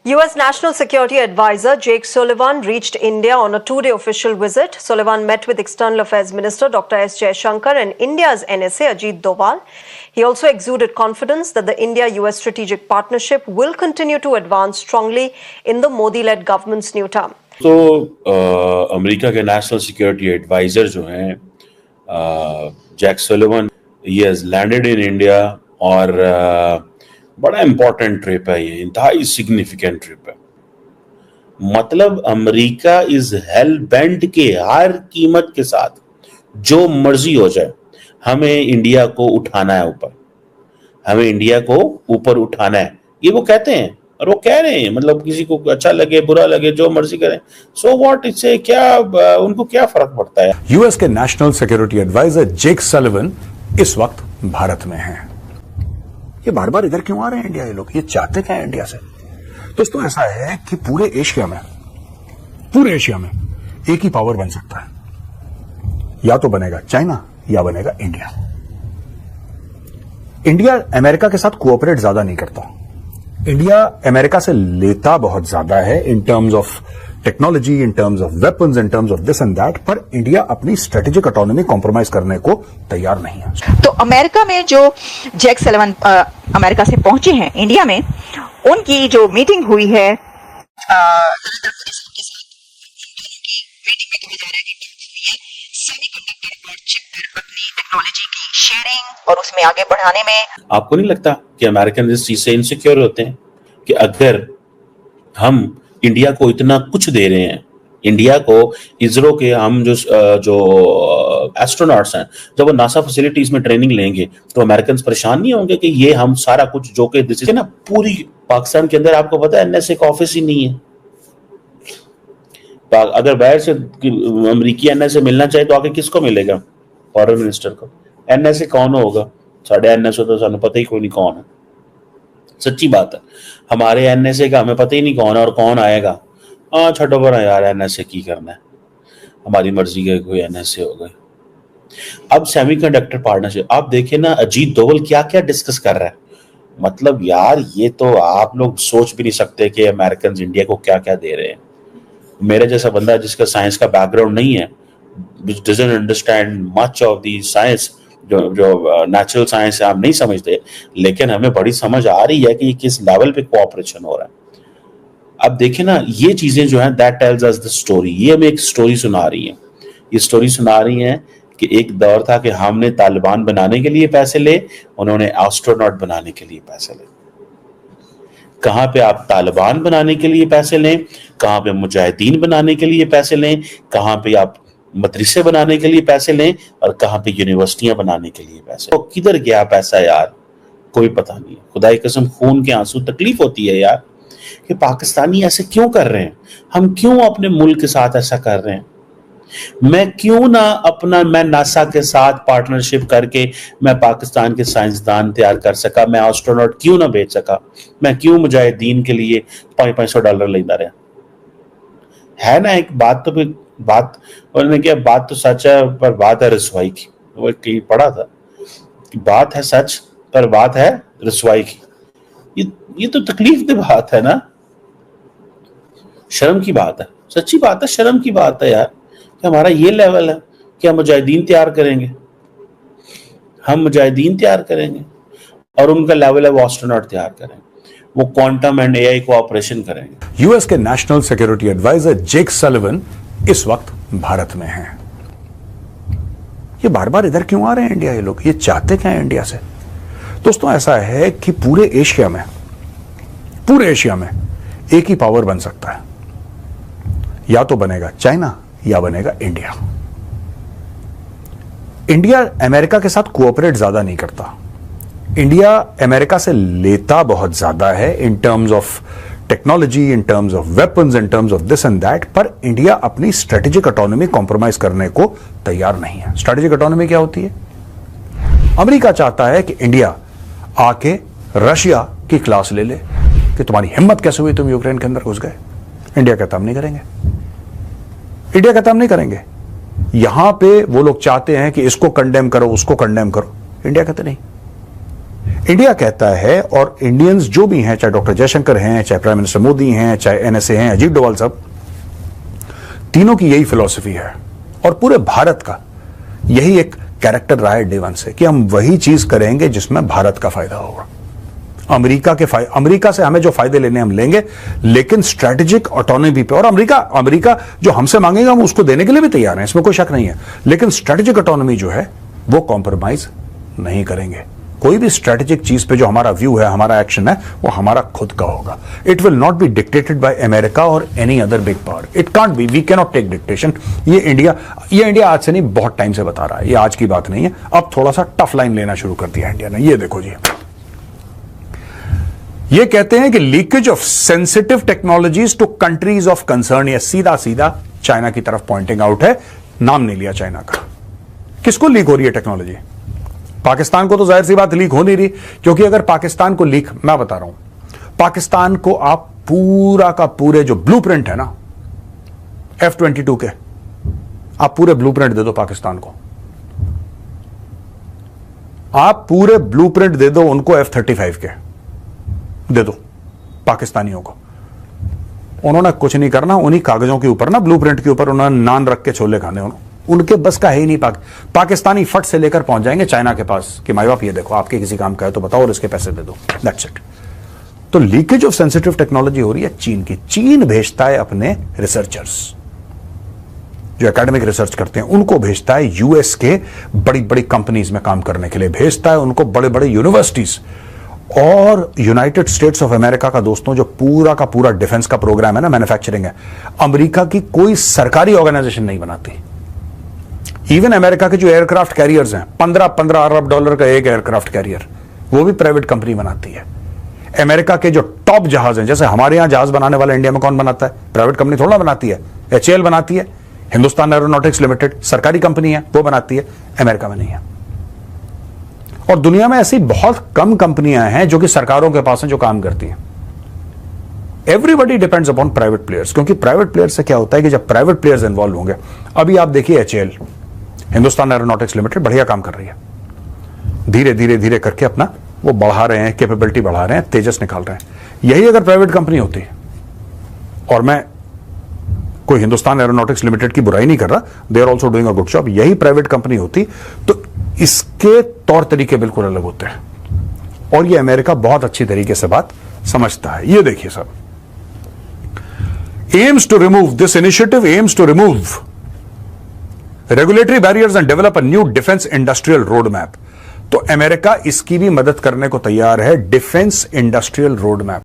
US National Security Advisor Jake Sullivan reached India on a two-day official visit. Sullivan met with External Affairs Minister Dr. S. Jaishankar and India's NSA Ajit Doval. He also exuded confidence that the India-US strategic partnership will continue to advance strongly in the Modi-led government's new term. तो America के national security adviser जो हैं Jack Sullivan, he has landed in India और बड़ा important trip है, ये इंतहाई significant trip है। मतलब अमेरिका इज हेल बेंट के हर कीमत के साथ जो मर्जी हो जाए हमें इंडिया को उठाना है ऊपर, हमें इंडिया को ऊपर उठाना है, ये वो कहते हैं और वो कह रहे हैं। मतलब किसी को अच्छा लगे बुरा लगे जो मर्जी करें, सो व्हाट, इससे क्या उनको क्या फर्क पड़ता है। यूएस के नेशनल सिक्योरिटी एडवाइजर जेक सलिवन इस वक्त भारत में हैं। ये बार बार इधर क्यों आ रहे हैं इंडिया, ये लोग ये चाहते क्या है इंडिया से? दोस्तों ऐसा है कि पूरे एशिया में एक ही पावर बन सकता है, या तो बनेगा चाइना या बनेगा इंडिया। इंडिया अमेरिका के साथ कोऑपरेट ज्यादा नहीं करता, इंडिया अमेरिका से लेता बहुत ज्यादा है in terms of technology, in terms of weapons, in terms of this and that, पर इंडिया अपनी स्ट्रेटेजिक ऑटोनॉमी कॉम्प्रोमाइज करने को तैयार नहीं है। तो अमेरिका में जो जैक सलिवन अमेरिका से पहुंचे हैं इंडिया में, उनकी जो मीटिंग हुई है अपनी टेक्नोलॉजी की शेयरिंग और उसमें आगे बढ़ाने में। आपको नहीं लगता कि अमेरिकन इस चीज से इनसिक्योर होते हैं कि अगर हम इंडिया को इतना कुछ दे रहे हैं, इंडिया को इसरो के हम जो एस्ट्रोनॉट्स हैं, जब वो नासा फैसिलिटीज में ट्रेनिंग लेंगे तो अमेरिकन परेशान नहीं होंगे कि ये हम सारा कुछ जो कि दिस ना पूरी पाकिस्तान के अंदर आपको पता है एनएसए का ऑफिस ही नहीं है। अगर बाहर से अमेरिकी एनएसए मिलना चाहे तो आगे किसको मिलेगा? फॉरेन मिनिस्टर को। एनएसए कौन होगा? साढ़े एनएसए तो सानू पता ही कोई नहीं कौन है। सच्ची बात है, हमारे एनएसए का हमें पता ही नहीं कौन है और कौन आएगा। हाँ छठो पर यार, एनएसए की करना है, हमारी मर्जी के कोई एनएसए हो गए। अब सेमीकंडक्टर पार्टनरशिप आप देखिए ना, अजीत डोवल क्या क्या डिस्कस कर रहा है। मतलब यार ये तो आप लोग सोच भी नहीं सकते कि अमेरिकन इंडिया को क्या क्या दे रहे हैं। मेरे जैसा बंदा जिसका साइंस का बैकग्राउंड नहीं है, which doesn't understand much of the science, जो नेचुरल साइंस आप नहीं समझते, लेकिन हमें बड़ी समझ आ रही है कि किस लेवल पे कोऑपरेशन हो रहा है। अब देखें ना, ये चीजें जो हैं that tells us the story. ये हमें एक स्टोरी सुना रही है, ये स्टोरी सुना रही है कि एक दौर था कि हमने तालिबान बनाने के लिए पैसे ले, उन्होंने एस्ट्रोनॉट बनाने के लिए पैसे ले। कहाँ पे आप तालिबान बनाने के लिए पैसे लें, कहाँ पे मुजाहिदीन बनाने के लिए पैसे लें, कहाँ पे आप मदरसे बनाने के लिए पैसे लें और कहाँ पे यूनिवर्सिटियां बनाने के लिए पैसे। तो किधर गया पैसा यार, कोई पता नहीं। खुदा की कसम खून के आंसू, तकलीफ होती है यार कि पाकिस्तानी ऐसे क्यों कर रहे हैं, हम क्यों अपने मुल्क के साथ ऐसा कर रहे हैं। मैं नासा के साथ पार्टनरशिप करके मैं पाकिस्तान के साइंसदान तैयार कर सका, मैं एस्ट्रोनॉट क्यों ना भेज सका, मैं क्यों मुजाहिदीन के लिए $500 लेता रहा। है ना एक बात, तो बात उन्होंने क्या, बात तो सच है पर बात है रसवाई की। वो कहीं पढ़ा था कि बात है सच पर बात है रसवाई की। ये तो तकलीफ की बात है ना, शर्म की बात है, सच्ची बात है, शर्म की बात है यार कि हमारा ये लेवल है कि हम मुजाहिदीन तैयार करेंगे, हम मुजाहिदीन तैयार करेंगे और उनका लेवल है वो एस्ट्रोनॉट तैयार करेंगे, वो क्वांटम एंड एआई कोऑपरेशन करेंगे। यूएस के नेशनल सिक्योरिटी एडवाइजर जेक सलिवन इस वक्त भारत में हैं। ये बार बार इधर क्यों आ रहे हैं इंडिया, ये लोग ये चाहते क्या है इंडिया से? दोस्तों ऐसा है कि पूरे एशिया में एक ही पावर बन सकता है, या तो बनेगा चाइना या बनेगा इंडिया। इंडिया अमेरिका के साथ कोऑपरेट ज्यादा नहीं करता, इंडिया अमेरिका से लेता बहुत ज्यादा है in terms of technology, in terms of weapons, in terms of this and that, पर इंडिया अपनी स्ट्रेटेजिक ऑटोनॉमी कॉम्प्रोमाइज करने को तैयार नहीं है। स्ट्रेटेजिक ऑटोनॉमी क्या होती है? अमेरिका चाहता है कि इंडिया आके रशिया की क्लास ले ले कि तुम्हारी हिम्मत कैसे हुई, तुम यूक्रेन के अंदर घुस गए। इंडिया कहता हम नहीं करेंगे, इंडिया कहता हम नहीं करेंगे। यहां पे वो लोग चाहते हैं कि इसको कंडेम करो, उसको कंडेम करो, इंडिया कहते नहीं। इंडिया कहता है, और इंडियंस जो भी हैं, चाहे डॉक्टर जयशंकर हैं, चाहे प्राइम मिनिस्टर मोदी हैं, चाहे एनएसए हैं, अजीत डोभाल साहब, तीनों की यही फिलॉसफी है और पूरे भारत का यही एक कैरेक्टर रहा है डे वन से कि हम वही चीज करेंगे जिसमें भारत का फायदा होगा। अमेरिका से हमें जो फायदे लेने हम लेंगे, लेकिन स्ट्रेटेजिक ऑटोनॉमी पे, और अमेरिका जो हमसे मांगेगा हम उसको देने के लिए भी तैयार हैं, इसमें कोई शक नहीं है, लेकिन स्ट्रेटेजिक ऑटोनॉमी जो है वो कॉम्प्रोमाइज नहीं करेंगे। कोई भी स्ट्रेटेजिक चीज पे जो हमारा व्यू है, हमारा एक्शन है, वो हमारा खुद का होगा। It will not be dictated by America और any other big power. It can't be, we can not take dictation. ये इंडिया आज से नहीं, बहुत टाइम से बता रहा है, ये आज की बात नहीं है। अब थोड़ा सा टफ लाइन लेना शुरू कर दिया इंडिया ने। ये देखो जी, ये कहते हैं कि leakage of sensitive technologies to countries of concern, ये सीधा सीधा चाइना की तरफ पॉइंटिंग आउट है। नाम नहीं लिया चाइना का। किसको लीक हो रही है टेक्नोलॉजी? पाकिस्तान को तो जाहिर सी बात लीक हो नहीं रही, क्योंकि अगर पाकिस्तान को लीक, मैं बता रहा हूं, पाकिस्तान को आप पूरा का पूरे जो ब्लूप्रिंट है ना F-22 के, आप पूरे ब्लूप्रिंट दे दो पाकिस्तान को, आप पूरे ब्लूप्रिंट दे दो उनको F-35 के दे दो पाकिस्तानियों को। उन्होंने कुछ नहीं करना, उन्हीं कागजों के ऊपर ना, ब्लूप्रिंट के ऊपर उन्होंने नान रख के छोले खाने, उनके बस का है ही नहीं। पाकिस्तानी फट से लेकर पहुंच जाएंगे चाइना के पास कि माई बाप ये देखो, आपके किसी काम का है तो बताओ और इसके पैसे दे दो, दैट्स इट। तो लीकेज ऑफ सेंसिटिव टेक्नोलॉजी हो रही है चीन की। चीन भेजता है अपने रिसर्चर्स जो एकेडमिक रिसर्च करते हैं, उनको भेजता है यूएस के बड़ी बड़ी कंपनीज में काम करने के लिए, भेजता है उनको बड़े बड़े यूनिवर्सिटीज। और यूनाइटेड स्टेट्स ऑफ अमेरिका का दोस्तों जो पूरा का पूरा डिफेंस का प्रोग्राम है ना, मैन्युफैक्चरिंग है, अमेरिका की कोई सरकारी ऑर्गेनाइजेशन नहीं बनाती। इवन अमेरिका के जो एयरक्राफ्ट कैरियर्स हैं, 15 अरब डॉलर का एक एयरक्राफ्ट कैरियर, वो भी प्राइवेट कंपनी बनाती है। अमेरिका के जो टॉप जहाज हैं, जैसे हमारे यहां जहाज बनाने वाला इंडिया में कौन बनाता है? प्राइवेट कंपनी थोड़ा बनाती है, HAL बनाती है, हिंदुस्तान एरोनॉटिक्स लिमिटेड सरकारी कंपनी है, वो बनाती है, अमेरिका में नहीं है। और दुनिया में ऐसी बहुत कम कंपनियां हैं जो कि सरकारों के पास हैं, जो काम करती हैं। Everybody depends upon private players, क्योंकि प्राइवेट प्लेयर्स से क्या होता है कि जब प्राइवेट प्लेयर्स इन्वॉल्व होंगे, अभी आप देखिए HAL, हिंदुस्तान एरोनॉटिक्स लिमिटेड बढ़िया काम कर रही है, धीरे धीरे धीरे करके अपना वो बढ़ा रहे हैं, कैपेबिलिटी बढ़ा रहे हैं, तेजस निकाल रहे हैं। यही अगर प्राइवेट कंपनी होती, और मैं कोई हिंदुस्तान एरोनॉटिक्स लिमिटेड की बुराई नहीं कर रहा, they are also doing a good job, यही प्राइवेट कंपनी होती तो इसके तौर तरीके बिल्कुल अलग होते हैं। और ये अमेरिका बहुत अच्छी तरीके से बात समझता है। ये देखिए सब, aims to remove this initiative, aims to remove regulatory barriers and develop a new defence industrial road map. तो अमेरिका इसकी भी मदद करने को तैयार है, डिफेंस इंडस्ट्रियल रोड मैप।